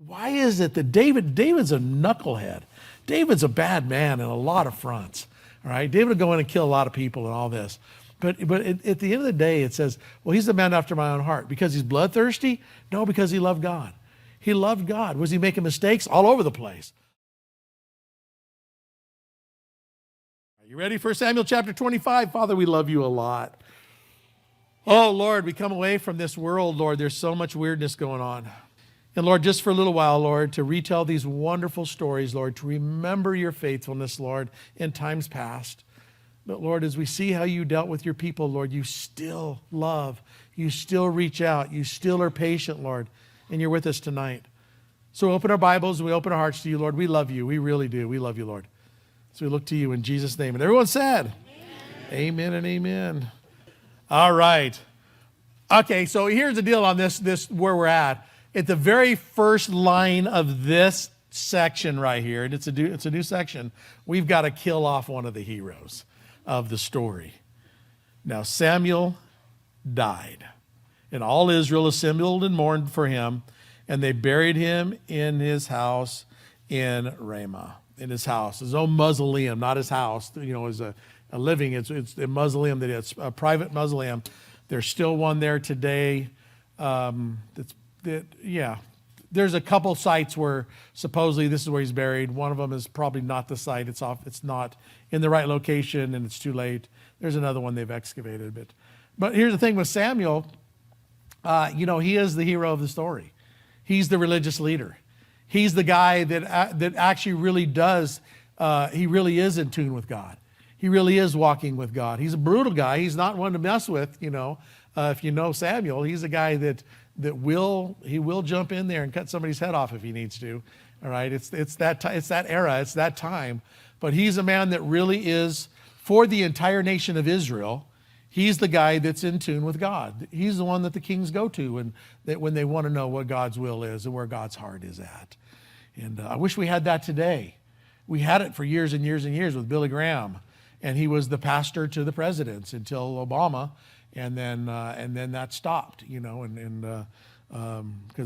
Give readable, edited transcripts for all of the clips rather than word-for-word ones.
Why is it that David's a knucklehead? David's a bad man in a lot of fronts. All right, David would go in and kill a lot of people and all this. But at the end of the day, it says, well, he's a man after my own heart. Because he's bloodthirsty? No, because he loved God. He loved God. Was he making mistakes? All over the place. Are you ready for Samuel chapter 25? Father, we love you a lot. Oh, Lord, we come away from this world, Lord. There's so much weirdness going on. And Lord, just for a little while, Lord, to retell these wonderful stories, Lord, to remember your faithfulness, Lord, in times past. But Lord, as we see how you dealt with your people, Lord, you still love, you still reach out, you still are patient, Lord, and you're with us tonight. So open our Bibles and we open our hearts to you, Lord. We love you. We really do. We love you, Lord. So we look to you in Jesus' name. And everyone said, amen, amen and amen. All right. Okay, so here's the deal on this where we're at. At the very first line of this section right here, and it's a new section, we've got to kill off one of the heroes of the story. Now Samuel died, and all Israel assembled and mourned for him, and they buried him in his house in Ramah. In his house, his own mausoleum, not his house. As a living, it's a mausoleum. That it's a private mausoleum. There's still one there today. There's a couple sites where supposedly this is where he's buried. One of them is probably not the site. It's not in the right location, and it's too late. There's another one they've excavated. But here's the thing with Samuel. He is the hero of the story. He's the religious leader. He's the guy that actually really does. He really is in tune with God. He really is walking with God. He's a brutal guy. He's not one to mess with. If you know Samuel, he's a guy that will jump in there and cut somebody's head off if he needs to. All right, it's that era, it's that time. But he's a man that really is for the entire nation of Israel. He's the guy that's in tune with God. He's the one that the kings go to when they want to know what God's will is and where God's heart is at. And I wish we had that today. We had it for years and years and years with Billy Graham, and he was the pastor to the presidents until Obama, and then that stopped, because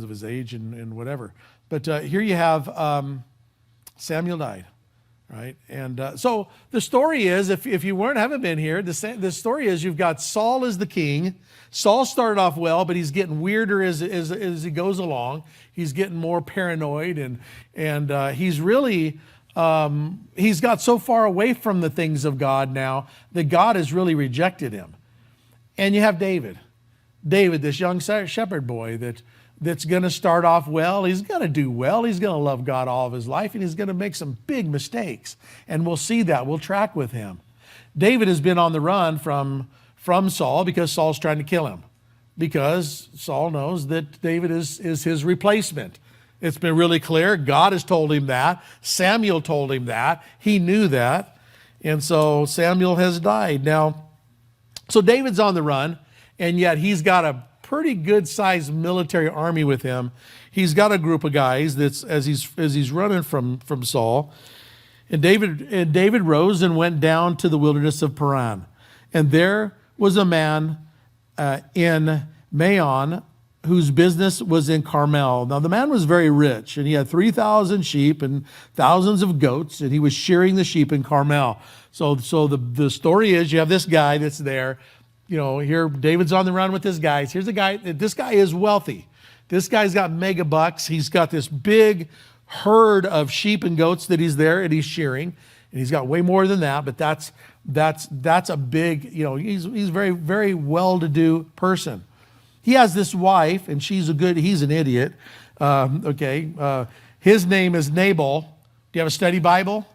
of his age and whatever. But here you have Samuel died. Right, and so the story is, if you haven't been here, the story is you've got Saul as the king. Saul started off well, but he's getting weirder as he goes along. He's getting more paranoid, and he's really he's got so far away from the things of God now that God has really rejected him. And you have David, this young shepherd boy that's going to start off well. He's going to do well. He's going to love God all of his life, and he's going to make some big mistakes. And we'll see that. We'll track with him. David has been on the run from Saul because Saul's trying to kill him, because Saul knows that David is his replacement. It's been really clear. God has told him that. Samuel told him that. He knew that. And so Samuel has died. Now, so David's on the run, and yet he's got a pretty good-sized military army with him. He's got a group of guys that's as he's running from Saul. And David rose and went down to the wilderness of Paran. And there was a man in Maon whose business was in Carmel. Now the man was very rich, and he had 3,000 sheep and thousands of goats, and he was shearing the sheep in Carmel. So the story is, you have this guy that's there. Here David's on the run with his guys. Here's a guy. This guy is wealthy. This guy's got mega bucks. He's got this big herd of sheep and goats that he's there and he's shearing, and he's got way more than that. But that's a big. He's very, very well-to-do person. He has this wife, and he's an idiot. His name is Nabal. Do you have a study Bible?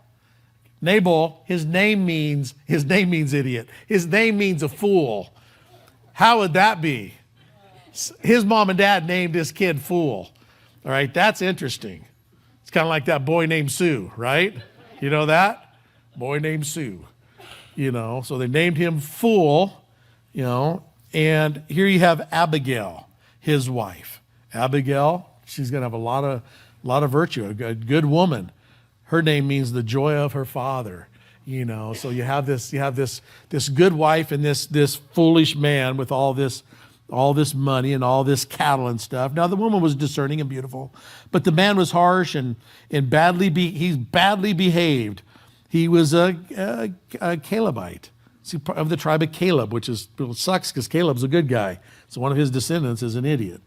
Nabal, his name means idiot. His name means a fool. How would that be? His mom and dad named his kid Fool. All right, that's interesting. It's kind of like that boy named Sue, right? You know that? Boy named Sue. So they named him Fool, and here you have Abigail, his wife. Abigail, she's going to have a lot of virtue, a good woman. Her name means the joy of her father, So you have this good wife and this foolish man with all this all this money and all this cattle and stuff. Now the woman was discerning and beautiful, but the man was harsh and he's badly behaved. He was a Calebite, of the tribe of Caleb, which sucks because Caleb's a good guy. So one of his descendants is an idiot.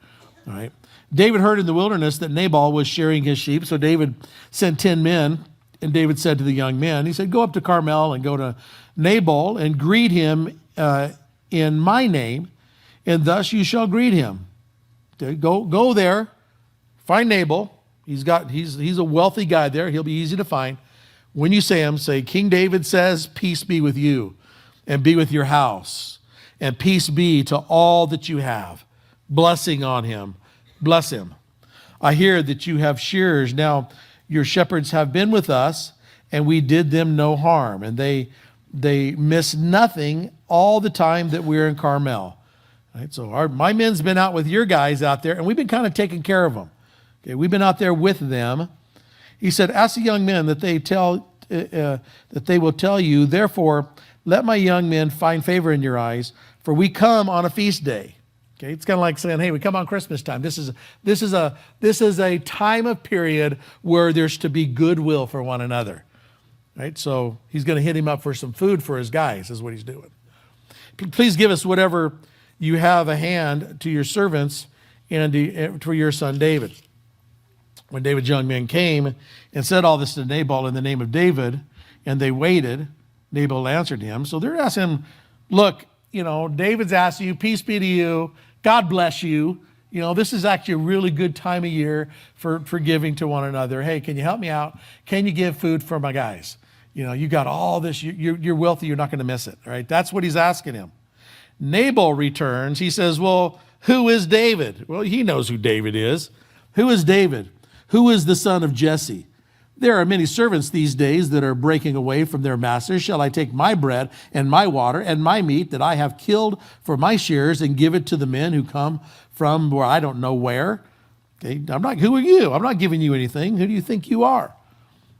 All right. David heard in the wilderness that Nabal was shearing his sheep, so David sent 10 men, and David said to the young men, he said, go up to Carmel and go to Nabal and greet him in my name, and thus you shall greet him. Okay, go there, find Nabal. He's a wealthy guy there. He'll be easy to find. When you say him, say, King David says, peace be with you, and be with your house, and peace be to all that you have. Blessing on him. Bless him. I hear that you have shearers. Now your shepherds have been with us, and we did them no harm. And they miss nothing all the time that we're in Carmel. Right? So my men's been out with your guys out there, and we've been kind of taking care of them. Okay, we've been out there with them. He said, ask the young men that they will tell you, therefore, let my young men find favor in your eyes, for we come on a feast day. Okay, it's kind of like saying, hey, we come on Christmas time. This is a time of period where there's to be goodwill for one another. Right? So he's going to hit him up for some food for his guys, is what he's doing. Please give us whatever you have a hand to your servants and to your son David. When David's young men came and said all this to Nabal in the name of David, and they waited, Nabal answered him. So they're asking him, look, David's asking you, peace be to you, God bless you. This is actually a really good time of year for giving to one another. Hey, can you help me out? Can you give food for my guys? You got all this, you're wealthy, you're not going to miss it, right? That's what he's asking him. Nabal returns, he says, well, who is David? Well, he knows who David is. Who is David? Who is the son of Jesse? There are many servants these days that are breaking away from their masters. Shall I take my bread and my water and my meat that I have killed for my shears and give it to the men who come from where I don't know where? Okay, who are you? I'm not giving you anything. Who do you think you are?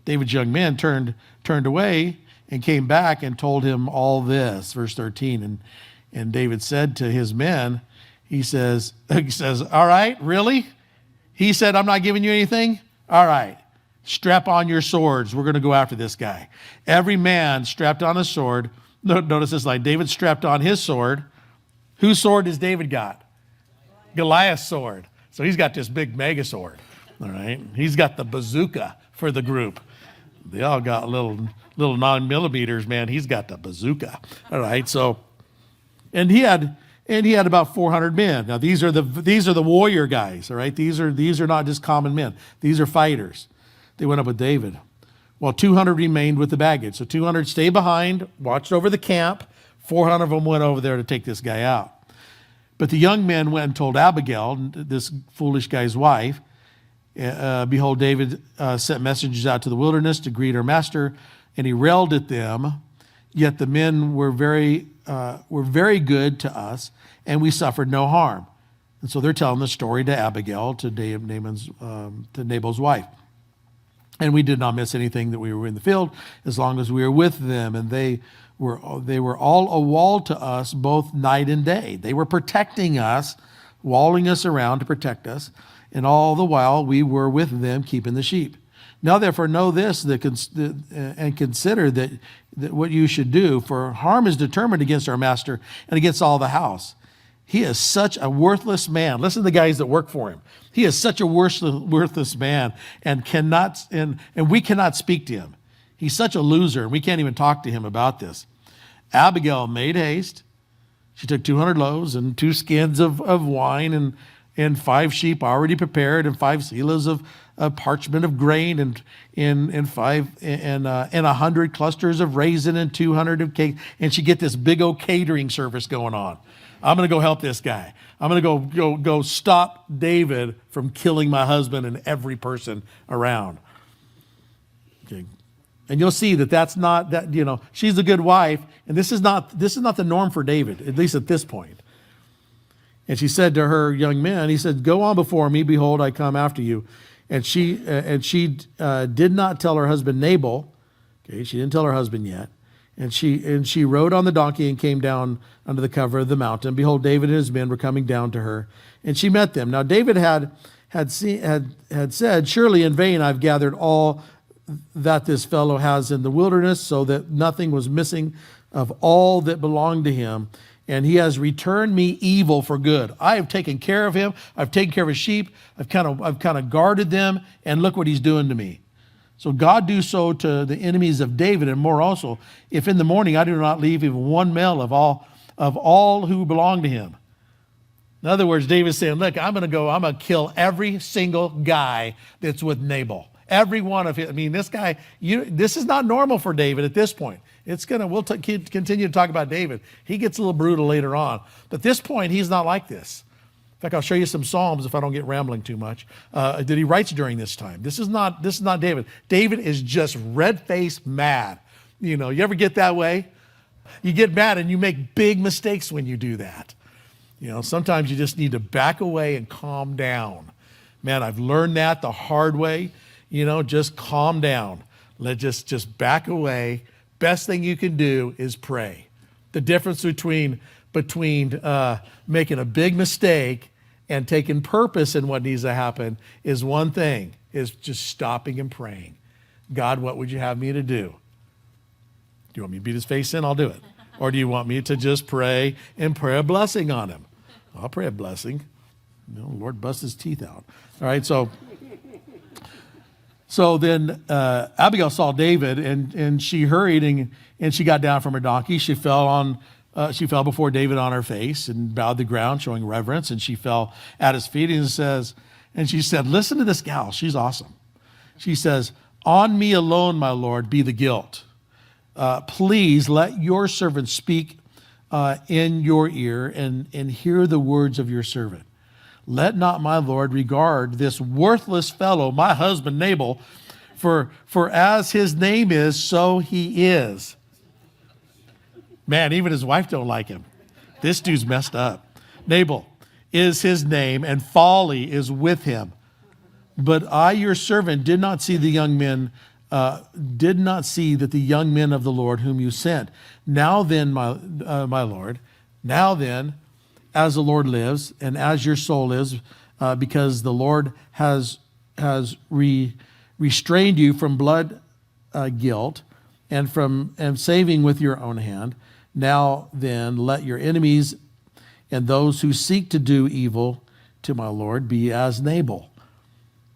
David's young men turned away and came back and told him all this. Verse 13, and David said to his men, he says, all right, really? He said, I'm not giving you anything? All right. Strap on your swords. We're going to go after this guy. Every man strapped on a sword. Notice this line. David strapped on his sword. Whose sword does David got? Goliath's sword. So he's got this big mega sword. All right. He's got the bazooka for the group. They all got little 9mm, man. He's got the bazooka. All right. So, and he had about 400 men. Now these are the warrior guys. All right. These are not just common men. These are fighters. They went up with David. Well, 200 remained with the baggage. So 200 stayed behind, watched over the camp. 400 of them went over there to take this guy out. But the young men went and told Abigail, this foolish guy's wife, behold, David sent messengers out to the wilderness to greet her master, and he railed at them. Yet the men were very good to us, and we suffered no harm. And so they're telling the story to Abigail, to Nabal's wife. And we did not miss anything that we were in the field as long as we were with them. And they were all a wall to us both night and day. They were protecting us, walling us around to protect us. And all the while we were with them keeping the sheep. Now therefore know this and consider that what you should do, for harm is determined against our master and against all the house. He is such a worthless man. Listen to the guys that work for him. He is such a worthless man and we cannot speak to him. He's such a loser, and we can't even talk to him about this. Abigail made haste. She took 200 loaves and 2 skins of wine and 5 sheep already prepared and 5 silos of parchment of grain and 100 clusters of raisin and 200 of cake. And she get this big old catering service going on. I'm going to go help this guy. I'm going to go stop David from killing my husband and every person around. Okay. And you'll see that's not that, she's a good wife, and this is not the norm for David, at least at this point. And she said to her young men, he said, go on before me, behold, I come after you. And she did not tell her husband Nabal. Okay, she didn't tell her husband yet. And she rode on the donkey and came down under the cover of the mountain. Behold, David and his men were coming down to her, and she met them. Now David had said, surely in vain I've gathered all that this fellow has in the wilderness, so that nothing was missing of all that belonged to him. And he has returned me evil for good. I have taken care of him. I've taken care of his sheep. I've kind of guarded them, and look what he's doing to me. So God do so to the enemies of David, and more also, if in the morning I do not leave even one male of all who belong to him. In other words, David's saying, look, I'm going to kill every single guy that's with Nabal. Every one of his. I mean, this guy, this is not normal for David at this point. We'll continue to talk about David. He gets a little brutal later on. But at this point, he's not like this. In fact, I'll show you some Psalms if I don't get rambling too much, that he writes during this time. This is not David. David is just red-faced mad. You ever get that way? You get mad and you make big mistakes when you do that. Sometimes you just need to back away and calm down. Man, I've learned that the hard way. Just calm down. Just back away. Best thing you can do is pray. The difference between making a big mistake and taking purpose in what needs to happen is one thing, is just stopping and praying. God, what would you have me to do? Do you want me to beat his face in? I'll do it. Or do you want me to just pray and pray a blessing on him? I'll pray a blessing. Lord bust his teeth out. All right, so then Abigail saw David, and she hurried and she got down from her donkey. She fell before David on her face and bowed the ground, showing reverence. And she fell at his feet and she said, listen to this gal. She's awesome. She says, on me alone, my Lord, be the guilt. Please let your servant speak in your ear and hear the words of your servant. Let not my Lord regard this worthless fellow, my husband Nabal, for as his name is, so he is. Man, even his wife don't like him. This dude's messed up. Nabal is his name, and folly is with him. But I, your servant, did not see that the young men of the Lord whom you sent. Now then, my Lord, as the Lord lives, and as your soul is, because the Lord has restrained you from blood guilt and saving with your own hand. Now then, let your enemies and those who seek to do evil to my Lord be as Nabal.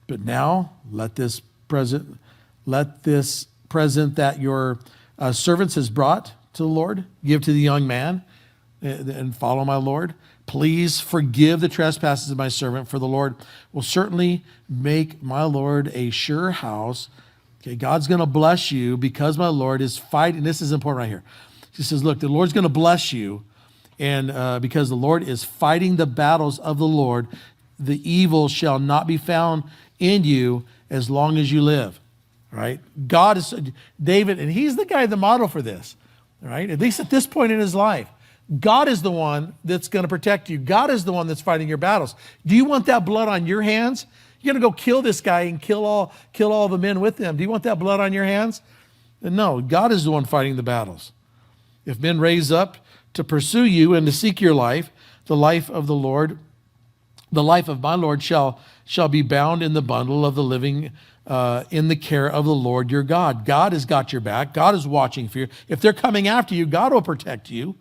But now let this present that your servants has brought to the Lord give to the young man and follow my Lord. Please forgive the trespasses of my servant, for the Lord will certainly make my Lord a sure house. Okay, God's going to bless you because my Lord is fighting. This is important right here. She says, look, the Lord's going to bless you, and because the Lord is fighting the battles of the Lord, the evil shall not be found in you as long as you live. All right? God is David, and he's the guy, the model for this. All right? At least at this point in his life. God is the one that's going to protect you. God is the one that's fighting your battles. Do you want that blood on your hands? You're going to go kill this guy and kill all the men with him. Do you want that blood on your hands? No, God is the one fighting the battles. If men raise up to pursue you and to seek your life, the life of the Lord, the life of my Lord shall be bound in the bundle of the living in the care of the Lord your God. God has got your back. God is watching for you. If they're coming after you, God will protect you.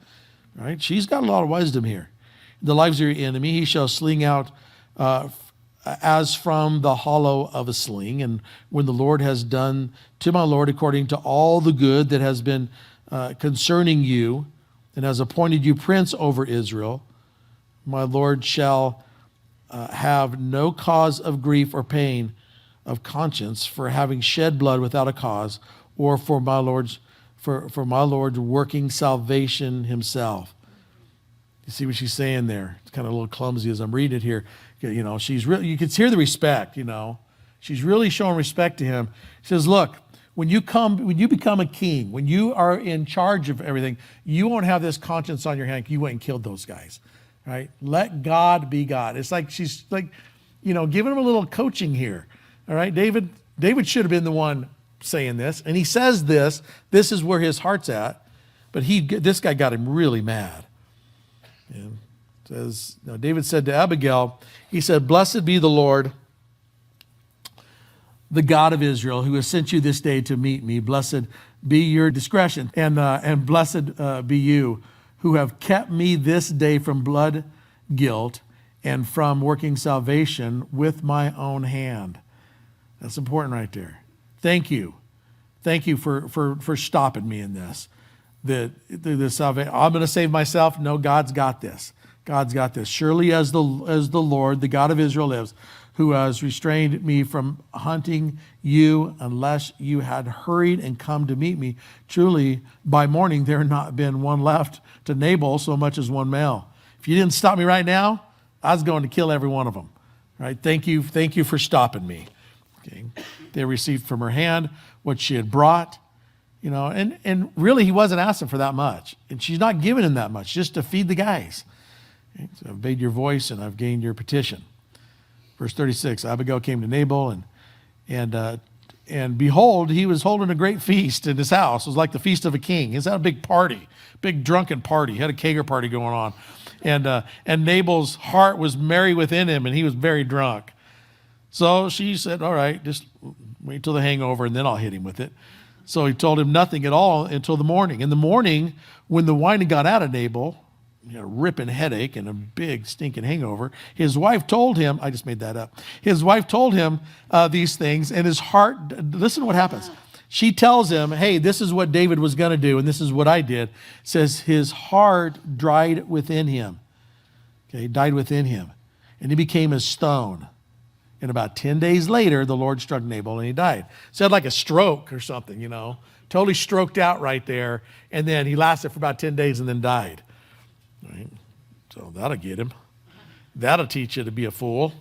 Right? She's got a lot of wisdom here. The lives of your enemy, he shall sling out as from the hollow of a sling. And when the Lord has done to my Lord according to all the good that has been concerning you, and has appointed you prince over Israel, my Lord shall have no cause of grief or pain of conscience for having shed blood without a cause, or for my Lord's working salvation himself. You see what she's saying there? It's kind of a little clumsy as I'm reading it here. She's really, you can hear the respect, She's really showing respect to him. She says, look, when you become a king, when you are in charge of everything, you won't have this conscience on your hand. You went and killed those guys, right? Let God be God. It's like she's like, giving him a little coaching here. All right, David should have been the one saying this, and he says this. This is where his heart's at. But this guy got him really mad. And it says, now David said to Abigail, he said, "Blessed be the Lord, the God of Israel, who has sent you this day to meet me. Blessed be your discretion, and blessed be you, who have kept me this day from blood guilt and from working salvation with my own hand." That's important right there. Thank you. Thank you for stopping me in this. The salvation. I'm going to save myself. No, God's got this. God's got this. Surely as the Lord, the God of Israel lives, who has restrained me from hunting you unless you had hurried and come to meet me. Truly, by morning there had not been one left to Nabal so much as one male. If you didn't stop me right now, I was going to kill every one of them. Right? Thank you for stopping me. Okay. They received from her hand what she had brought. And really he wasn't asking for that much. And she's not giving him that much, just to feed the guys. Okay. So I've obeyed your voice and I've gained your petition. Verse 36, Abigail came to Nabal, and behold, he was holding a great feast in his house. It was like the feast of a king. He had a big party, big drunken party. He had a kegger party going on. And Nabal's heart was merry within him, and he was very drunk. So she said, all right, just wait till the hangover, and then I'll hit him with it. So he told him nothing at all until the morning. In the morning, when the wine had got out of Nabal, he had a ripping headache and a big stinking hangover, his wife told him, I just made that up. His wife told him these things, and his heart, listen to what happens. She tells him, hey, this is what David was going to do, and this is what I did. It says his heart dried within him. Okay, died within him. And he became as stone. And about 10 days later, the Lord struck Nabal and he died. So he had like a stroke or something, totally stroked out right there. And then he lasted for about 10 days and then died. Right? So that'll get him. That'll teach you to be a fool.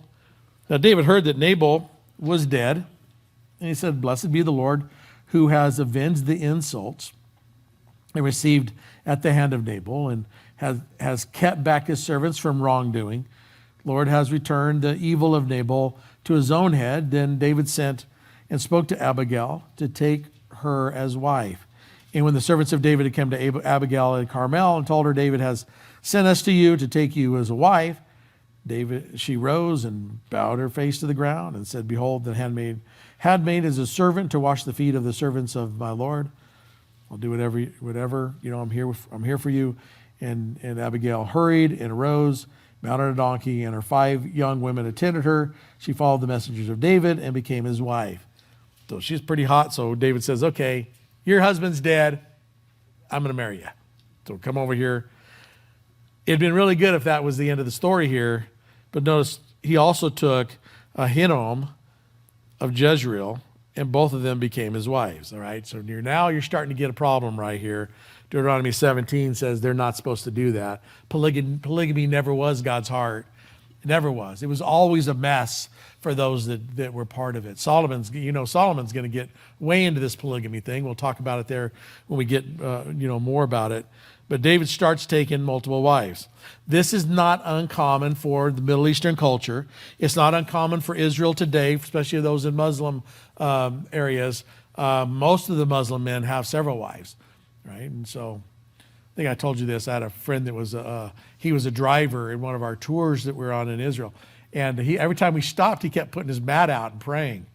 Now David heard that Nabal was dead. And he said, blessed be the Lord who has avenged the insults and received at the hand of Nabal and has kept back his servants from wrongdoing. Lord has returned the evil of Nabal to his own head. Then David sent and spoke to Abigail to take her as wife. And when the servants of David had come to Abigail at Carmel and told her, David has sent us to you to take you as a wife, she rose and bowed her face to the ground and said, behold, the handmaid is a servant to wash the feet of the servants of my Lord. I'll do whatever, I'm here for you. And Abigail hurried and arose, mounted a donkey, and her 5 young women attended her. She followed the messengers of David and became his wife. So she's pretty hot. So David says, okay, your husband's dead. I'm going to marry you. So come over here. It'd been really good if that was the end of the story here. But notice he also took Ahinoam of Jezreel, and both of them became his wives. All right. So you're starting to get a problem right here. Deuteronomy 17 says they're not supposed to do that. Polygamy never was God's heart. It never was. It was always a mess for those that were part of it. Solomon's going to get way into this polygamy thing. We'll talk about it there when we get more about it. But David starts taking multiple wives. This is not uncommon for the Middle Eastern culture. It's not uncommon for Israel today, especially those in Muslim areas. Most of the Muslim men have several wives, right? And so I think I told you this. I had a friend that was he was a driver in one of our tours that we were on in Israel. And every time we stopped, he kept putting his mat out and praying.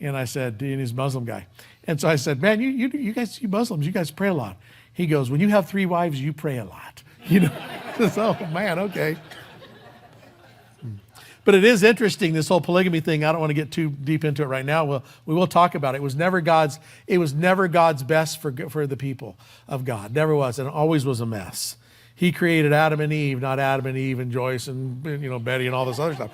And I said, and he's a Muslim guy. And so I said, man, you guys, you Muslims, you guys pray a lot. He goes, when you have 3 wives, you pray a lot. So, man, okay. But it is interesting, this whole polygamy thing. I don't want to get too deep into it right now. We will talk about it. It was never God's best for the people of God. Never was, and it always was a mess. He created Adam and Eve, not Adam and Eve and Joyce and Betty and all this other stuff.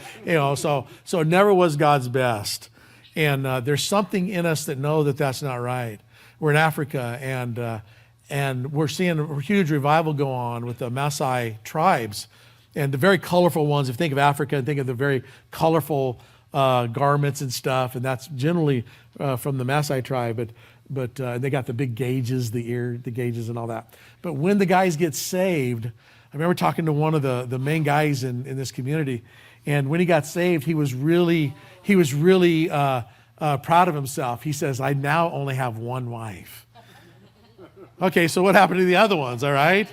So it never was God's best. And there's something in us that know that that's not right. We're in Africa, and we're seeing a huge revival go on with the Maasai tribes, and the very colorful ones. If you think of Africa and think of the very colorful garments and stuff, and that's generally from the Maasai tribe, but they got the big gauges, the gauges and all that. But when the guys get saved, I remember talking to one of the main guys in this community, and when he got saved, he was really proud of himself. He says, I now only have one wife. Okay, so what happened to the other ones, all right?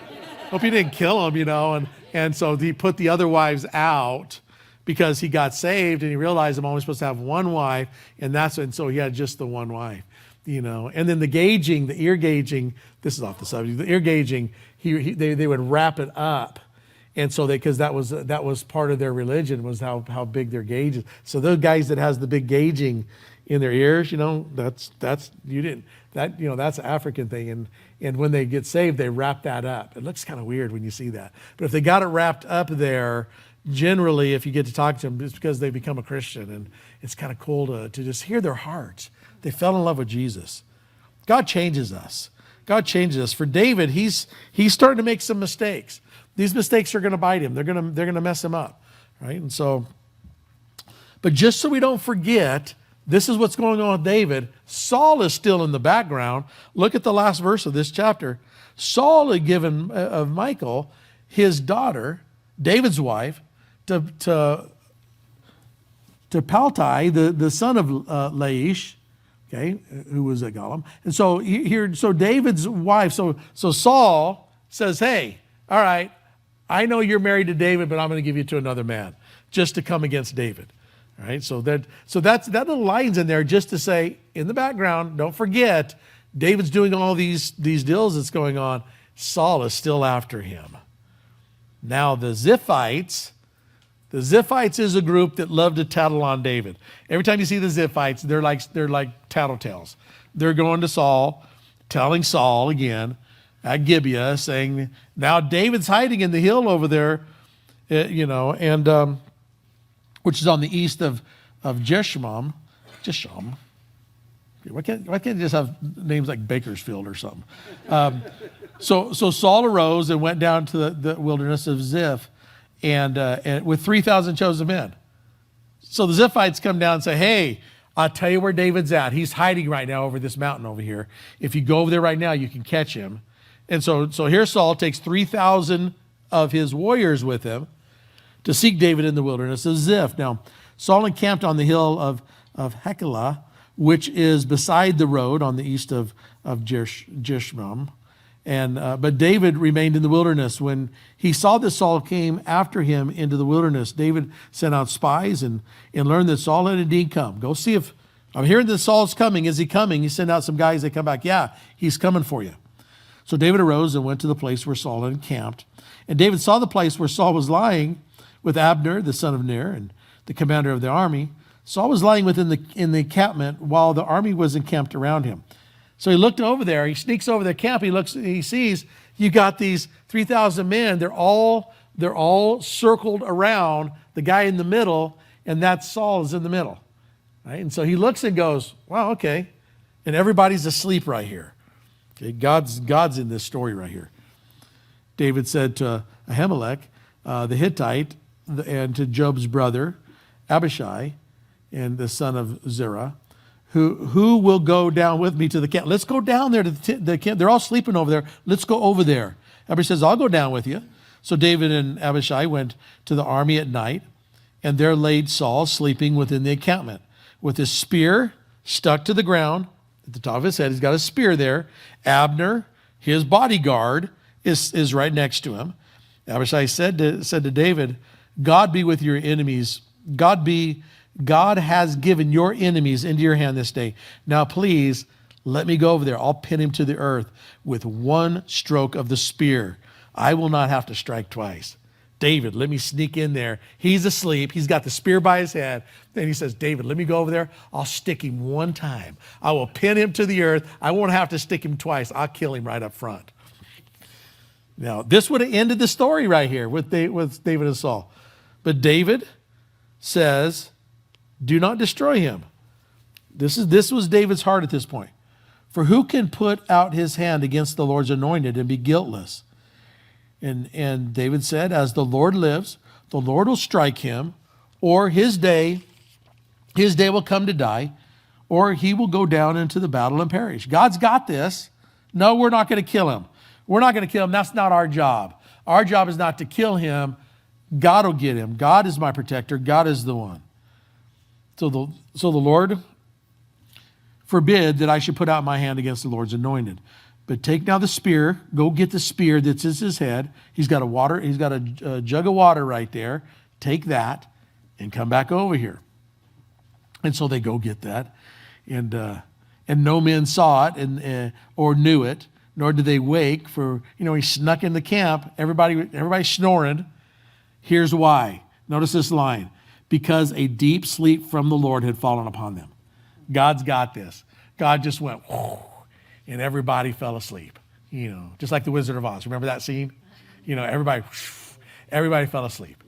Hope he didn't kill them, And so he put the other wives out because he got saved and he realized I'm only supposed to have one wife. And so he had just the one wife, And then the ear gauging, this is off the subject, the ear gauging, they would wrap it up. And so because that was part of their religion was how big their gauge is. So those guys that has the big gauging in their ears, that's an African thing. And when they get saved, they wrap that up. It looks kind of weird when you see that. But if they got it wrapped up there, generally, if you get to talk to them, it's because they become a Christian. And it's kind of cool to just hear their hearts. They fell in love with Jesus. God changes us. God changes us. For David, he's starting to make some mistakes. These mistakes are going to bite him. They're going to mess him up, right? And so, but just so we don't forget, this is what's going on with David. Saul is still in the background. Look at the last verse of this chapter. Saul had given of Michal, his daughter, David's wife, to Paltai, the son of Laish, okay, who was a Gollum. And so so David's wife, so Saul says, hey, all right, I know you're married to David, but I'm going to give you to another man just to come against David. All right, so that little line's in there just to say, in the background, don't forget, David's doing all these deals that's going on. Saul is still after him. Now the Ziphites is a group that love to tattle on David. Every time you see the Ziphites, they're like tattletales. They're going to Saul, telling Saul again at Gibeah, saying, now David's hiding in the hill over there, and which is on the east of Jesham. Why can't you just have names like Bakersfield or something? So Saul arose and went down to the wilderness of Ziph, and with 3,000 chosen men. So the Ziphites come down and say, hey, I'll tell you where David's at. He's hiding right now over this mountain over here. If you go over there right now, you can catch him. And so here Saul takes 3,000 of his warriors with him to seek David in the wilderness of Ziph. Now, Saul encamped on the hill of Hekelah, which is beside the road on the east of Jesham. But David remained in the wilderness. When he saw that Saul came after him into the wilderness, David sent out spies and learned that Saul had indeed come. Go see if, I'm hearing that Saul's coming. Is he coming? He sent out some guys. They come back. Yeah, he's coming for you. So David arose and went to the place where Saul had encamped. And David saw the place where Saul was lying with Abner, the son of Ner, and the commander of the army. Saul was lying in the encampment while the army was encamped around him. So he looked over there. He sneaks over the camp. He sees you got these 3,000 men. They're all circled around the guy in the middle, and that Saul is in the middle. Right? And so he looks and goes, wow, okay. And everybody's asleep right here. Okay, God's in this story right here. David said to Ahimelech, the Hittite, and to Job's brother, Abishai, and the son of Zerah, who will go down with me to the camp? Let's go down there to the camp. They're all sleeping over there. Let's go over there. Abishai says, I'll go down with you. So David and Abishai went to the army at night, and there laid Saul sleeping within the encampment with his spear stuck to the ground. At the top of his head, he's got a spear there. Abner, his bodyguard, is right next to him. Abishai said to David, God be with your enemies. God has given your enemies into your hand this day. Now please, let me go over there. I'll pin him to the earth with one stroke of the spear. I will not have to strike twice. David, let me sneak in there. He's asleep. He's got the spear by his head. Then he says, David, let me go over there. I'll stick him one time. I will pin him to the earth. I won't have to stick him twice. I'll kill him right up front. Now, this would have ended the story right here with David and Saul. But David says, do not destroy him. This was David's heart at this point. For who can put out his hand against the Lord's anointed and be guiltless? And David said, as the Lord lives, the Lord will strike him, or his day will come to die, or he will go down into the battle and perish. God's got this. No, we're not going to kill him. We're not going to kill him. That's not our job. Our job is not to kill him. God will get him. God is my protector. God is the one. So the Lord forbid that I should put out my hand against the Lord's anointed. But take now the spear, go get the spear that's in his head. He's got a jug of water right there. Take that and come back over here. And so they go get that. And no men saw it or knew it, nor did they wake, for, he snuck in the camp. Everybody's snoring. Here's why. Notice this line. Because a deep sleep from the Lord had fallen upon them. God's got this. God just went, whoo, and everybody fell asleep. Just like the Wizard of Oz. Remember that scene? Everybody fell asleep.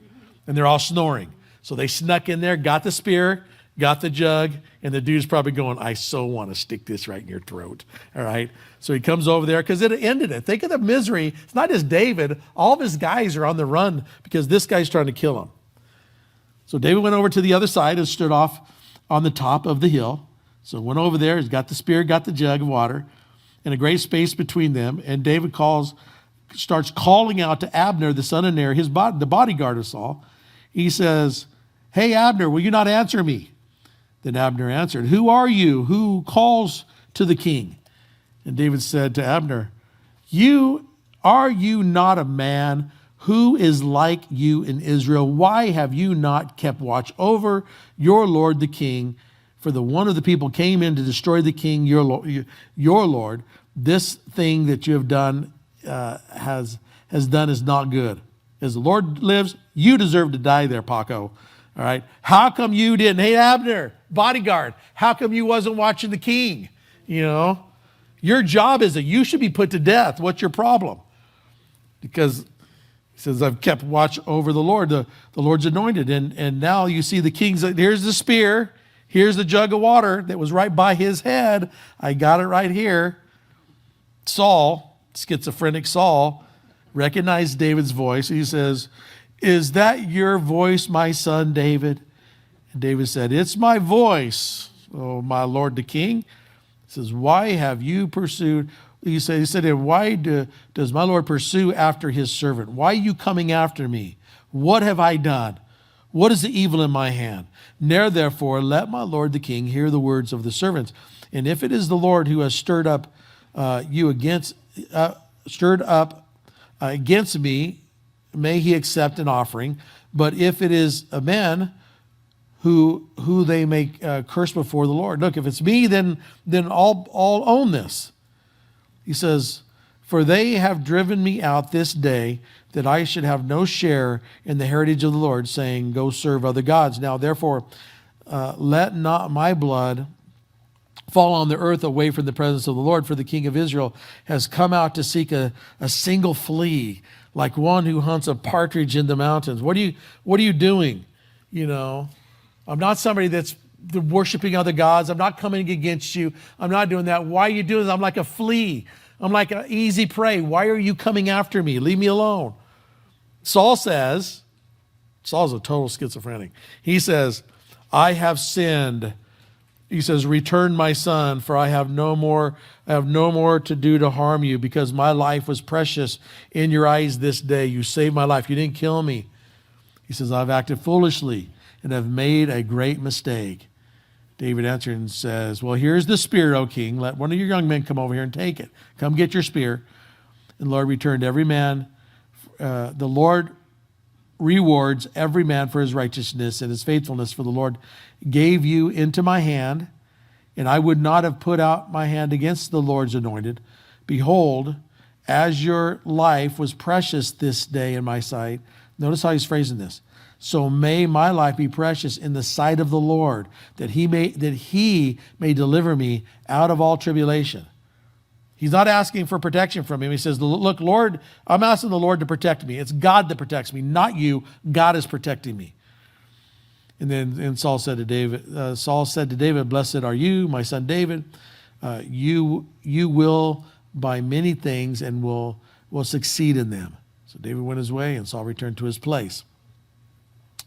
And they're all snoring. So they snuck in there, got the spear, got the jug, and the dude's probably going, I so want to stick this right in your throat. All right? So he comes over there because it ended it. Think of the misery. It's not just David. All of his guys are on the run because this guy's trying to kill him. So David went over to the other side and stood off on the top of the hill. So went over there. He's got the spear, got the jug of water, and a great space between them. And David starts calling out to Abner, the son of Ner, the bodyguard of Saul. He says, hey, Abner, will you not answer me? Then Abner answered, who are you? Who calls to the king? And David said to Abner, are you not a man? Who is like you in Israel? Why have you not kept watch over your lord the king? For the one of the people came in to destroy the king, your lord. This thing that you have done has done is not good. As the Lord lives, you deserve to die there, Paco. All right. How come you didn't? Hey, Abner, bodyguard, how come you wasn't watching the king? Your job is that you should be put to death. What's your problem? Because he says, I've kept watch over the Lord, the Lord's anointed. And now you see the king's, here's the spear. Here's the jug of water that was right by his head. I got it right here. Saul, schizophrenic Saul, recognized David's voice. He says, is that your voice, my son David? And David said, it's my voice, oh my lord the king. He says, why have you pursued? He said, why does my Lord pursue after his servant? Why are you coming after me? What have I done? What is the evil in my hand? Now, therefore, let my Lord the king hear the words of the servants. And if it is the Lord who has stirred up against me, may he accept an offering. But if it is a man who they may curse before the Lord. Look, if it's me, then I'll own this. He says, for they have driven me out this day, that I should have no share in the heritage of the Lord, saying, go serve other gods. Now, therefore, let not my blood fall on the earth away from the presence of the Lord, for the king of Israel has come out to seek a single flea, like one who hunts a partridge in the mountains. What are you doing? I'm not somebody that's worshiping other gods. I'm not coming against you. I'm not doing that. Why are you doing this? I'm like a flea. I'm like an easy prey. Why are you coming after me? Leave me alone. Saul's a total schizophrenic. He says, I have sinned. He says, return my son, for I have no more to do to harm you, because my life was precious in your eyes this day. You saved my life. You didn't kill me. He says, I've acted foolishly and have made a great mistake. David answered and says, well, here's the spear, O king. Let one of your young men come over here and take it. Come get your spear. And the Lord returned every man. The Lord rewards every man for his righteousness and his faithfulness, for the Lord gave you into my hand, and I would not have put out my hand against the Lord's anointed. Behold, as your life was precious this day in my sight. Notice how he's phrasing this. So may my life be precious in the sight of the Lord, that he may deliver me out of all tribulation. He's not asking for protection from him. He says, look, Lord, I'm asking the Lord to protect me. It's God that protects me, not you. God is protecting me. And Saul said to David, blessed are you, my son David. You will by many things and will succeed in them. So David went his way and Saul returned to his place.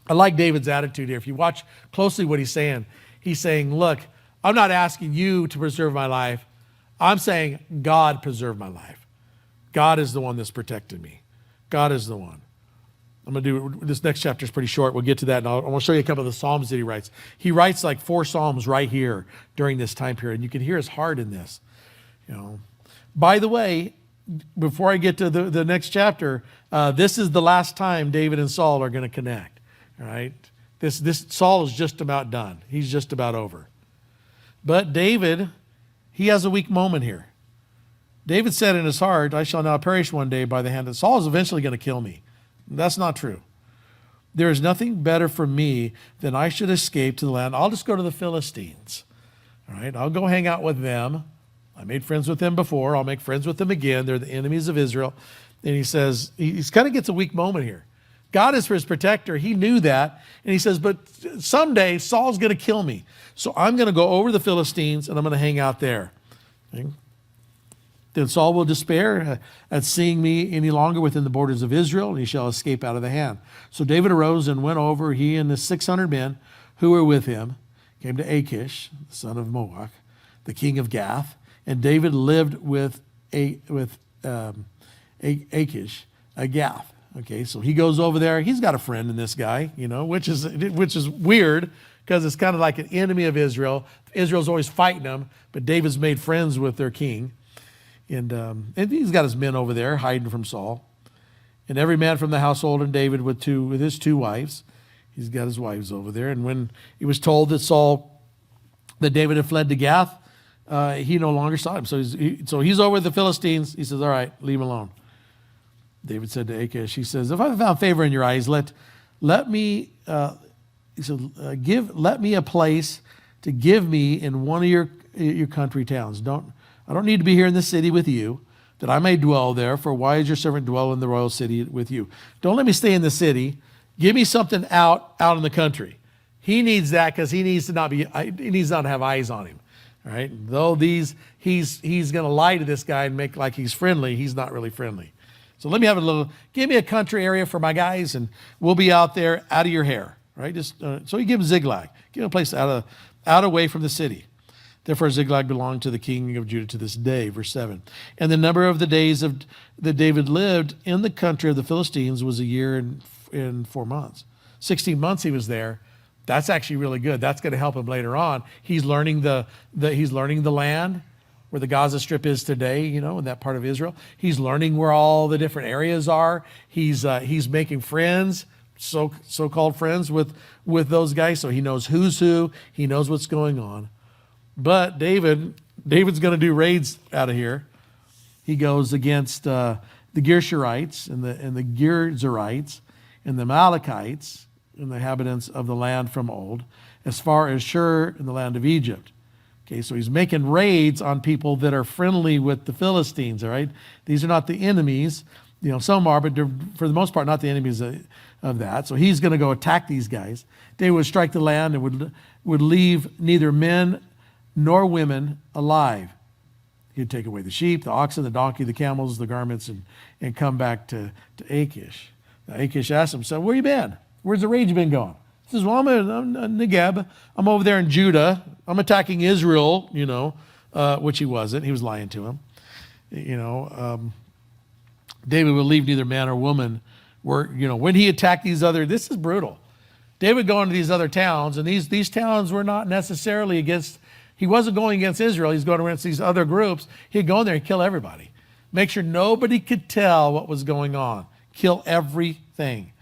I like David's attitude here. If you watch closely what he's saying, look, I'm not asking you to preserve my life. I'm saying God preserve my life. God is the one that's protected me. God is the one. I'm going to do, this next chapter is pretty short. We'll get to that. And I want to show you a couple of the Psalms that he writes. He writes like 4 Psalms right here during this time period. And you can hear his heart in this, By the way, before I get to the next chapter, this is the last time David and Saul are going to connect. All right? This Saul is just about done. He's just about over. But David, he has a weak moment here. David said in his heart, I shall now perish one day by the hand of Saul is eventually going to kill me. That's not true. There is nothing better for me than I should escape to the land. I'll just go to the Philistines. All right, I'll go hang out with them. I made friends with them before. I'll make friends with them again. They're the enemies of Israel. And he says, he kind of gets a weak moment here. God is for his protector. He knew that. And he says, but someday Saul's going to kill me. So I'm going to go over to the Philistines and I'm going to hang out there. Okay? Then Saul will despair at seeing me any longer within the borders of Israel, and he shall escape out of the hand. So David arose and went over, he and the 600 men who were with him, came to Achish, the son of Maok, the king of Gath, and David lived with Achish at Gath. Okay, so he goes over there. He's got a friend in this guy, which is weird because it's kind of like an enemy of Israel. Israel's always fighting them, but David's made friends with their king. And he's got his men over there hiding from Saul. And every man from the household and David with his two wives. He's got his wives over there. And when he was told that David had fled to Gath, he no longer saw him. So he's over with the Philistines. He says, all right, leave him alone. David said to Achish, he says, if I have found favor in your eyes, let me let me a place to give me in one of your country towns. I don't need to be here in the city with you, that I may dwell there, for why does your servant dwell in the royal city with you? Don't let me stay in the city. Give me something out in the country. He needs that because he needs not to have eyes on him. All right. Though he's going to lie to this guy and make like he's friendly, he's not really friendly. So give me a country area for my guys, and we'll be out there out of your hair. Right. So he gives Ziklag. Give him a place out away from the city. Therefore, Ziklag belonged to the king of Judah to this day. Verse 7. And the number of the days that David lived in the country of the Philistines was a year and 4 months. 16 months he was there. That's actually really good. That's going to help him later on. He's learning the land where the Gaza Strip is today, in that part of Israel. He's learning where all the different areas are. He's making friends, so-called friends with those guys, so he knows who's who. He knows what's going on. But David's going to do raids out of here. He goes against the Gershurites and the Gerzerites and the Amalekites and the inhabitants of the land from old, as far as Shur in the land of Egypt. Okay, so he's making raids on people that are friendly with the Philistines, all right? These are not the enemies. Some are, but they're, for the most part, not the enemies of that. So he's going to go attack these guys. They would strike the land and would leave neither men nor women alive. He'd take away the sheep, the oxen, the donkey, the camels, the garments, and come back to Achish. Now Achish asked him, so where you been? Where's the rage been going? He says, well, I'm in Negeb. I'm over there in Judah. I'm attacking Israel, which he wasn't. He was lying to him. David would leave neither man or woman. When he attacked this is brutal. David going to these other towns, and these towns were not necessarily against. He wasn't going against Israel. He's going against these other groups. He'd go in there and kill everybody. Make sure nobody could tell what was going on. Kill everything.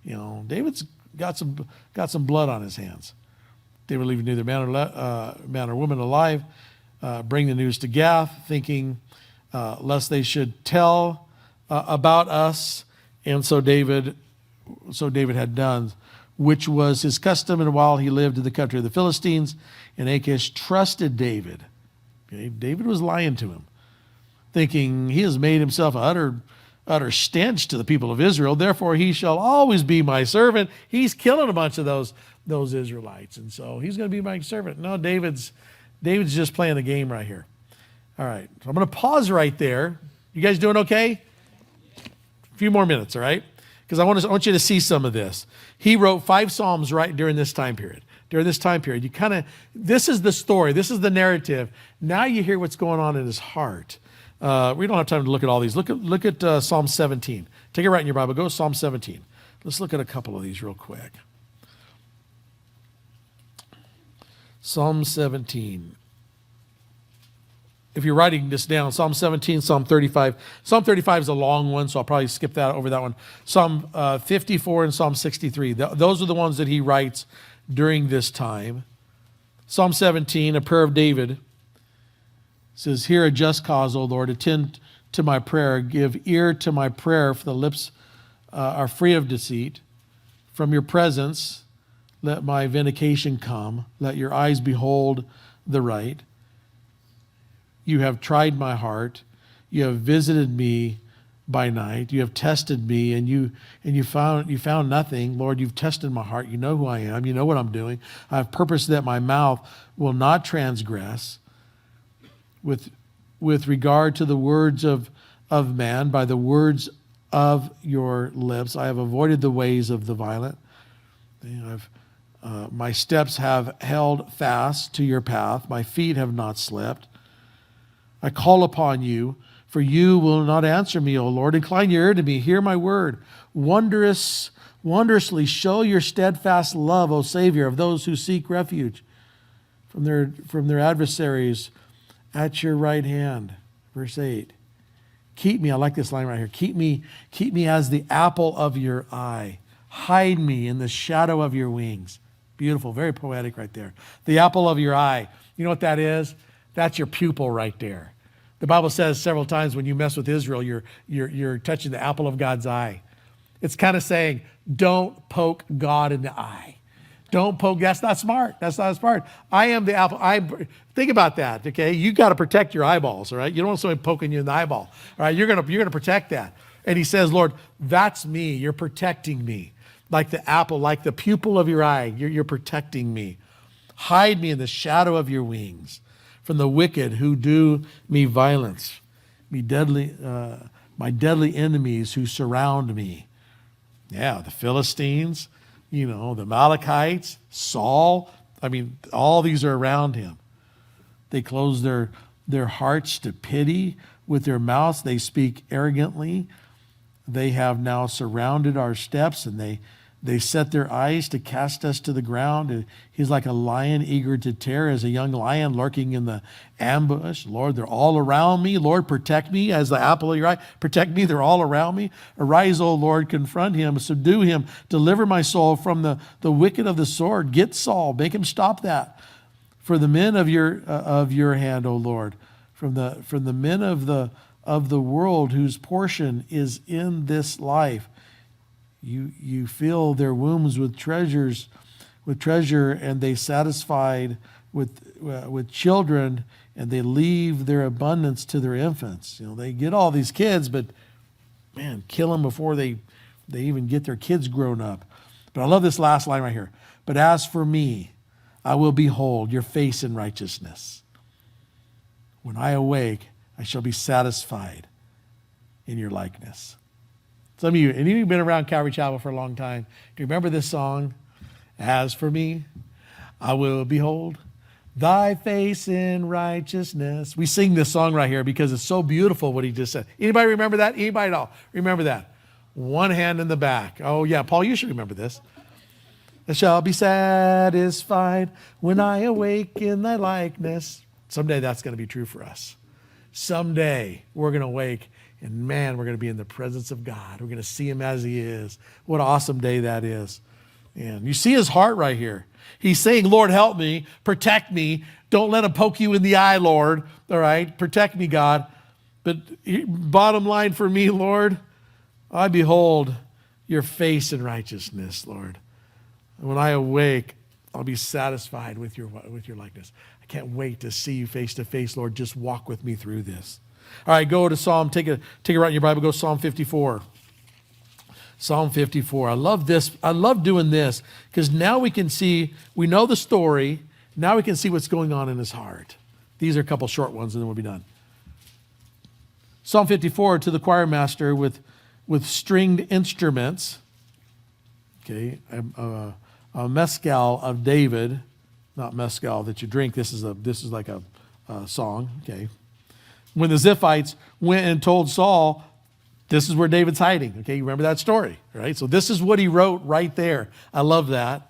David's got some blood on his hands. David leaving neither man or woman alive. Bring the news to Gath, thinking lest they should tell about us. And so David had done, which was his custom, and while he lived in the country of the Philistines, and Achish trusted David. Okay? David was lying to him, thinking he has made himself an utter stench to the people of Israel. Therefore, he shall always be my servant. He's killing a bunch of those Israelites, and so he's going to be my servant. No, David's just playing the game right here. All right, so I'm going to pause right there. You guys doing okay? A few more minutes, all right? Because I want you to see some of this. He wrote 5 Psalms right during this time period. This is the story. This is the narrative. Now you hear what's going on in his heart. We don't have time to look at all these. Look at Psalm 17. Take it right in your Bible. Go to Psalm 17. Let's look at a couple of these real quick. Psalm 17. if you're writing this down, Psalm 17, Psalm 35. Psalm 35 is a long one, so I'll probably skip that over that one. Psalm 54 and Psalm 63. Those are the ones that he writes during this time. Psalm 17, a prayer of David, says, hear a just cause, O Lord, attend to my prayer, give ear to my prayer, for the lips are free of deceit. From your presence, let my vindication come. Let your eyes behold the right. You have tried my heart. You have visited me by night. You have tested me, and you found nothing. Lord, you've tested my heart. You know who I am. You know what I'm doing. I have purposed that my mouth will not transgress. With regard to the words of man, by the words of your lips, I have avoided the ways of the violent. My steps have held fast to your path. My feet have not slipped. I call upon you, for you will not answer me, O Lord. Incline your ear to me. Hear my word. Wondrously show your steadfast love, O Savior, of those who seek refuge from their adversaries at your right hand. Verse 8. Keep me, I like this line right here. Keep me as the apple of your eye. Hide me in the shadow of your wings. Beautiful, very poetic right there. The apple of your eye. You know what that is? That's your pupil right there. The Bible says several times when you mess with Israel, you're touching the apple of God's eye. It's kind of saying, don't poke God in the eye. Don't poke. That's not smart. That's not smart. I am the apple. Think about that. Okay, you got to protect your eyeballs. All right, you don't want someone poking you in the eyeball. All right, you're gonna protect that. And he says, Lord, that's me. You're protecting me, like the apple, like the pupil of your eye. You're protecting me. Hide me in the shadow of your wings from the wicked who do me violence, my deadly enemies who surround me. Yeah, the Philistines, the Amalekites, Saul. I mean, all these are around him. They close their hearts to pity. With their mouths, they speak arrogantly. They have now surrounded our steps, and they set their eyes to cast us to the ground. He's like a lion eager to tear, as a young lion lurking in the ambush. Lord, they're all around me. Lord, protect me as the apple of your eye. Protect me, they're all around me. Arise, O Lord, confront him, subdue him, deliver my soul from the wicked of the sword. Get Saul, make him stop that. For the men of your hand, O Lord, from the men of the world whose portion is in this life. You fill their wombs with treasure, and they satisfied with children, and they leave their abundance to their infants. They get all these kids, but man, kill them before they even get their kids grown up. But I love this last line right here. But as for me, I will behold your face in righteousness. When I awake, I shall be satisfied in your likeness. Some of you, and you've been around Calvary Chapel for a long time, do you remember this song? As for me, I will behold thy face in righteousness. We sing this song right here because it's so beautiful what he just said. Anybody remember that? Anybody at all remember that? One hand in the back. Oh yeah, Paul, you should remember this. I shall be satisfied when I awake in thy likeness. Someday that's going to be true for us. Someday we're going to wake, and man, we're going to be in the presence of God. We're going to see him as he is. What an awesome day that is. And you see his heart right here. He's saying, Lord, help me, protect me. Don't let him poke you in the eye, Lord. All right, protect me, God. But bottom line for me, Lord, I behold your face in righteousness, Lord. And when I awake, I'll be satisfied with your likeness. I can't wait to see you face to face, Lord. Just walk with me through this. All right, go to Psalm, take it right in your Bible, go to Psalm 54. Psalm 54. I love this. I love doing this because now we can see, we know the story. Now we can see what's going on in his heart. These are a couple short ones and then we'll be done. Psalm 54, to the choir master with stringed instruments. Okay, a mezcal of David, not mezcal that you drink. This is like a song. Okay. When the Ziphites went and told Saul, this is where David's hiding. Okay, you remember that story, right? So this is what he wrote right there. I love that.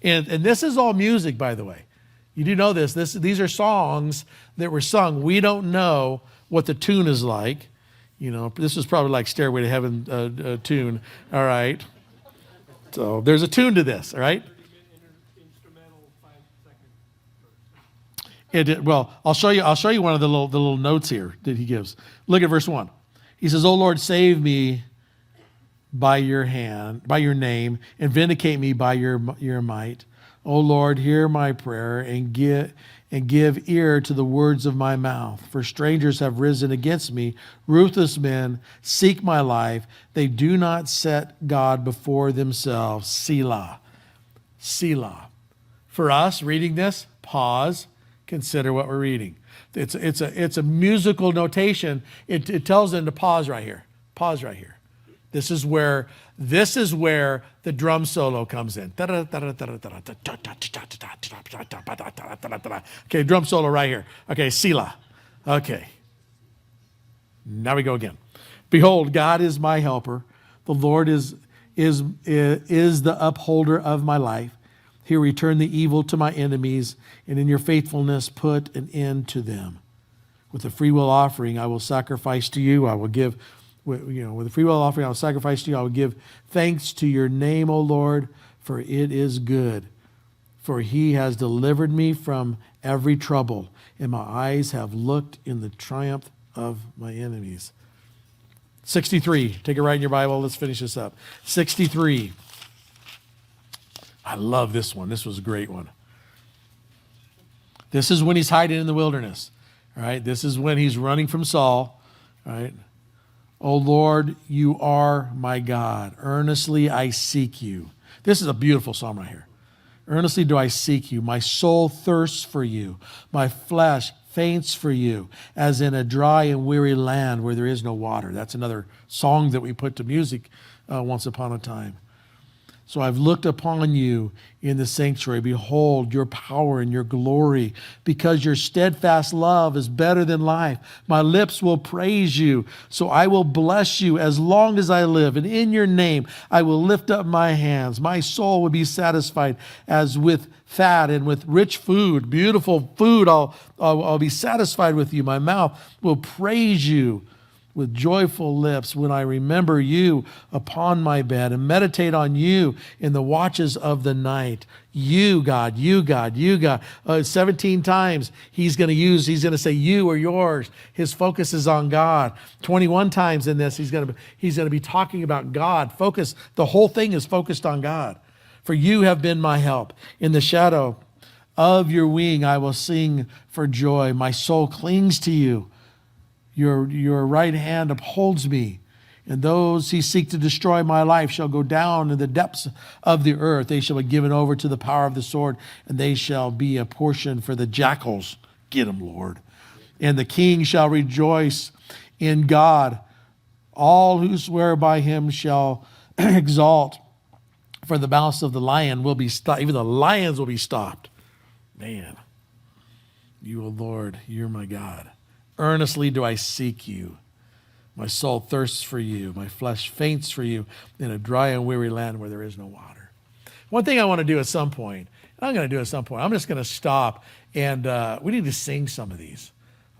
And this is all music, by the way. You do know this. These are songs that were sung. We don't know what the tune is like. You know, this is probably like Stairway to Heaven tune. All right. So there's a tune to this, all right? Well, I'll show you one of the little notes here that he gives. Look at verse 1. He says, "O Lord, save me by your hand, by your name, and vindicate me by your might. O Lord, hear my prayer and give ear to the words of my mouth. For strangers have risen against me. Ruthless men seek my life. They do not set God before themselves." Selah. Selah. For us, reading this, pause, consider what we're reading. It's a musical notation. It tells them to pause right here. Pause right here. This is where the drum solo comes in. Okay, drum solo right here. Okay, Selah. Okay. Now we go again. "Behold, God is my helper. The Lord is the upholder of my life. He returned the evil to my enemies, and in your faithfulness put an end to them. With a freewill offering I will sacrifice to you. I will give, with a freewill offering I will sacrifice to you. I will give thanks to your name, O Lord, for it is good. For he has delivered me from every trouble, and my eyes have looked in the triumph of my enemies." 63. Take it right in your Bible. Let's finish this up. 63. I love this one. This was a great one. This is when he's hiding in the wilderness. All right. This is when he's running from Saul. All right. "O Lord, you are my God. Earnestly I seek you." This is a beautiful psalm right here. "Earnestly do I seek you. My soul thirsts for you. My flesh faints for you, as in a dry and weary land where there is no water." That's another song that we put to music once upon a time. "So I've looked upon you in the sanctuary. Behold your power and your glory, because your steadfast love is better than life. My lips will praise you. So I will bless you as long as I live. And in your name I will lift up my hands. My soul will be satisfied as with fat and with rich food, beautiful food. I'll be satisfied with you. My mouth will praise you with joyful lips when I remember you upon my bed and meditate on you in the watches of the night. You, God, you, God, you, God. 17 times he's going to say you or yours. His focus is on God. 21 times in this, he's going to be talking about God. Focus, the whole thing is focused on God. "For you have been my help. In the shadow of your wing I will sing for joy. My soul clings to you. Your right hand upholds me. And those who seek to destroy my life shall go down in the depths of the earth. They shall be given over to the power of the sword, and they shall be a portion for the jackals." Get them, Lord. "And the king shall rejoice in God. All who swear by him shall exalt. For the mouth of the lion will be stopped." Even the lions will be stopped. Man, you, O Lord, you're my God. "Earnestly do I seek you. My soul thirsts for you. My flesh faints for you in a dry and weary land where there is no water." One thing I want to do at some point, I'm just going to stop and we need to sing some of these.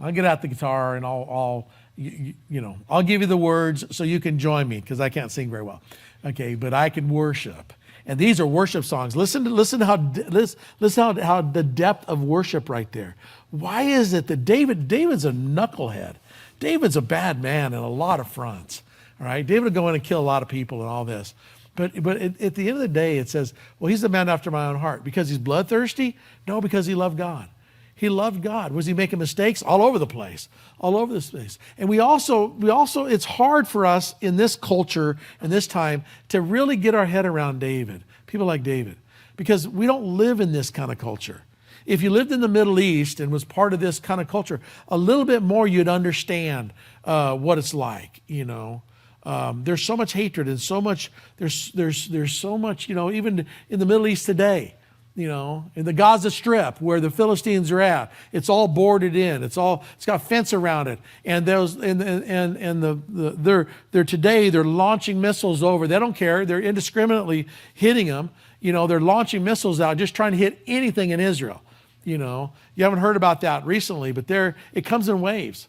I'll get out the guitar and I'll give you the words so you can join me, because I can't sing very well. Okay, but I can worship. And these are worship songs. Listen to how the depth of worship right there. Why is it that David's a knucklehead? David's a bad man in a lot of fronts. All right, David would go in and kill a lot of people and all this. But at the end of the day, it says, well, he's the man after my own heart. Because he's bloodthirsty? No, because he loved God. He loved God. Was he making mistakes? All over the place. All over this place. And we also, it's hard for us in this culture and this time to really get our head around David, people like David, because we don't live in this kind of culture. If you lived in the Middle East and was part of this kind of culture, a little bit more you'd understand what it's like, you know. There's so much hatred and so much, there's so much, you know, even in the Middle East today, you know, in the Gaza Strip where the Philistines are at, it's all boarded in. It's got fence around it. And they're today they're launching missiles over. They don't care. They're indiscriminately hitting them. You know, they're launching missiles out, just trying to hit anything in Israel. You haven't heard about that recently, but it comes in waves.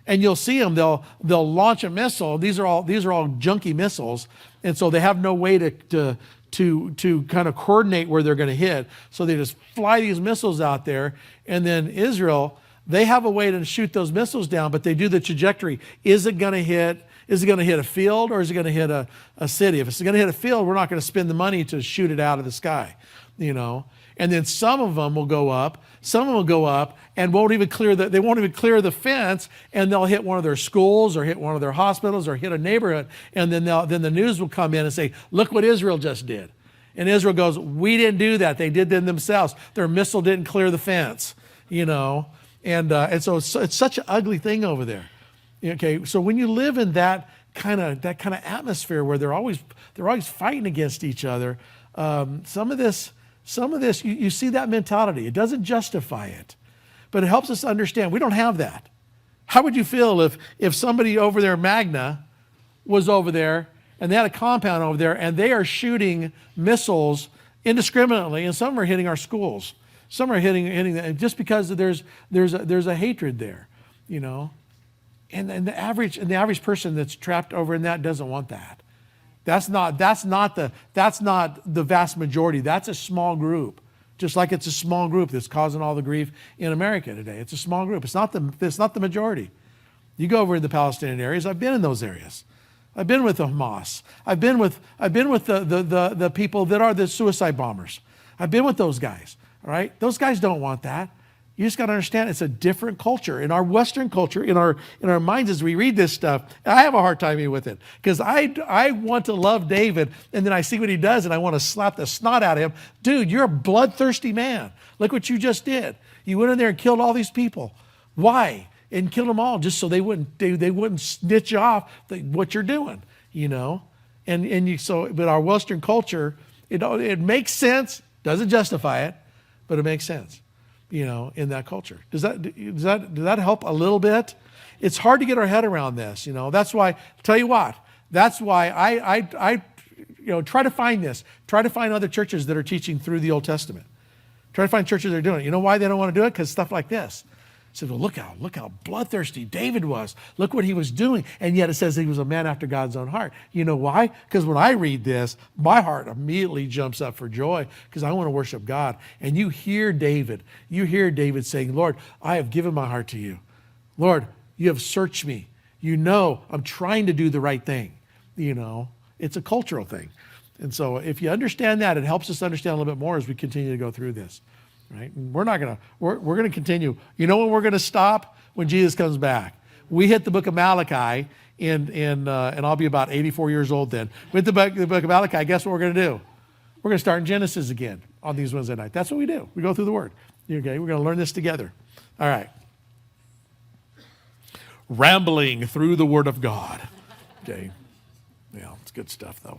And you'll see them, they'll launch a missile. These are all junky missiles. And so they have no way to kind of coordinate where they're going to hit. So they just fly these missiles out there. And then Israel, they have a way to shoot those missiles down, but they do the trajectory. Is it going to hit a field, or is it going to hit a city? If it's going to hit a field, we're not going to spend the money to shoot it out of the sky, And then some of them will go up and won't even clear the fence, and they'll hit one of their schools or hit one of their hospitals or hit a neighborhood. And then the news will come in and say, look what Israel just did. And Israel goes, we didn't do that. They did them themselves. Their missile didn't clear the fence, And so it's such an ugly thing over there. Okay, so when you live in that kind of atmosphere where they're always fighting against each other, some of this, you see that mentality. It doesn't justify it, but it helps us understand we don't have that. How would you feel if somebody over there, Magna, was over there and they had a compound over there and they are shooting missiles indiscriminately, and some are hitting our schools, some are hitting just because there's a hatred there, And the average person that's trapped over in that doesn't want that. That's not the vast majority. That's a small group. Just like it's a small group that's causing all the grief in America today. It's a small group. It's not the majority. You go over in the Palestinian areas. I've been in those areas. I've been with the Hamas. I've been with the people that are the suicide bombers. I've been with those guys. All right? Those guys don't want that. You just got to understand it's a different culture. In our Western culture, in our minds as we read this stuff, I have a hard time even with it because I want to love David, and then I see what he does and I want to slap the snot out of him. Dude, you're a bloodthirsty man. Look what you just did. You went in there and killed all these people. Why? And killed them all just so they wouldn't snitch you off what you're doing, But our Western culture, it makes sense. Doesn't justify it, but it makes sense. In that culture. Does that help a little bit? It's hard to get our head around this, That's why, tell you what, that's why I try to find this. Try to find other churches that are teaching through the Old Testament. Try to find churches that are doing it. You know why they don't want to do it? Because stuff like this. It says, well, look how bloodthirsty David was. Look what he was doing. And yet it says he was a man after God's own heart. You know why? Because when I read this, my heart immediately jumps up for joy because I want to worship God. And you hear David saying, Lord, I have given my heart to you. Lord, you have searched me. I'm trying to do the right thing. It's a cultural thing. And so if you understand that, it helps us understand a little bit more as we continue to go through this. Right? And we're going to continue. You know when we're going to stop? When Jesus comes back. We hit the book of Malachi, and I'll be about 84 years old then. With the book of Malachi, guess what we're going to do? We're going to start in Genesis again on these Wednesday nights. That's what we do. We go through the Word. Okay, we're going to learn this together. All right. Rambling through the Word of God. Okay. Yeah, it's good stuff, though.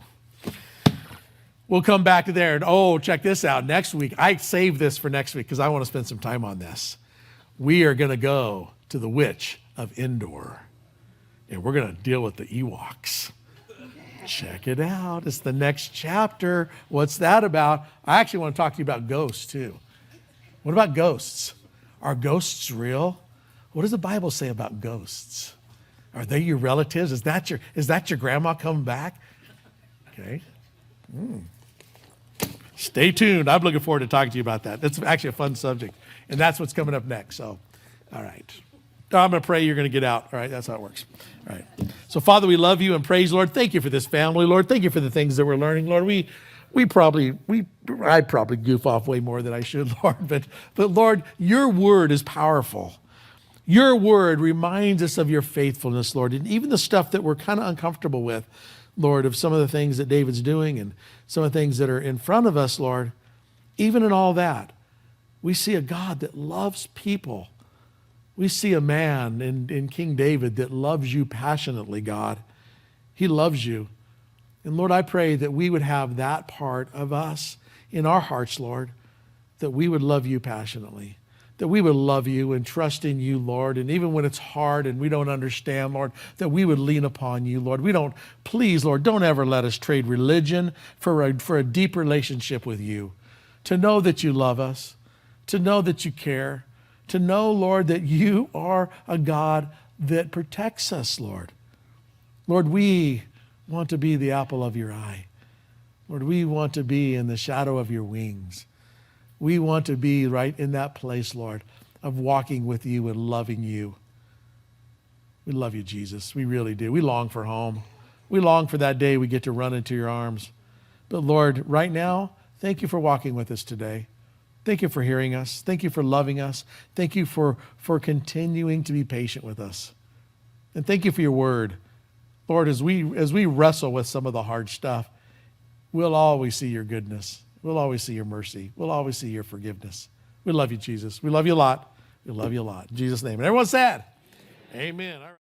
We'll come back to there. And check this out. Next week, I saved this for next week because I want to spend some time on this. We are going to go to the Witch of Indore. And we're going to deal with the Ewoks. Check it out. It's the next chapter. What's that about? I actually want to talk to you about ghosts, too. What about ghosts? Are ghosts real? What does the Bible say about ghosts? Are they your relatives? Is that your grandma coming back? Okay. Stay tuned. I'm looking forward to talking to you about that. That's actually a fun subject. And that's what's coming up next. So, all right. I'm going to pray you're going to get out. All right, that's how it works. All right. So, Father, we love you and praise, Lord. Thank you for this family, Lord. Thank you for the things that we're learning, Lord. I probably goof off way more than I should, Lord. But Lord, your word is powerful. Your word reminds us of your faithfulness, Lord. And even the stuff that we're kind of uncomfortable with, Lord, of some of the things that David's doing and some of the things that are in front of us, Lord, even in all that, we see a God that loves people. We see a man in King David that loves you passionately, God. He loves you. And Lord, I pray that we would have that part of us in our hearts, Lord, that we would love you passionately, that we would love you and trust in you, Lord. And even when it's hard and we don't understand, Lord, that we would lean upon you, Lord. Please, Lord, don't ever let us trade religion for a deep relationship with you. To know that you love us, to know that you care, to know, Lord, that you are a God that protects us, Lord. Lord, we want to be the apple of your eye. Lord, we want to be in the shadow of your wings. We want to be right in that place, Lord, of walking with you and loving you. We love you, Jesus. We really do. We long for home. We long for that day we get to run into your arms. But Lord, right now, thank you for walking with us today. Thank you for hearing us. Thank you for loving us. Thank you for continuing to be patient with us. And thank you for your word. Lord, as we wrestle with some of the hard stuff, we'll always see your goodness. We'll always see your mercy. We'll always see your forgiveness. We love you, Jesus. We love you a lot. We love you a lot. In Jesus' name. And everyone said, amen. All right.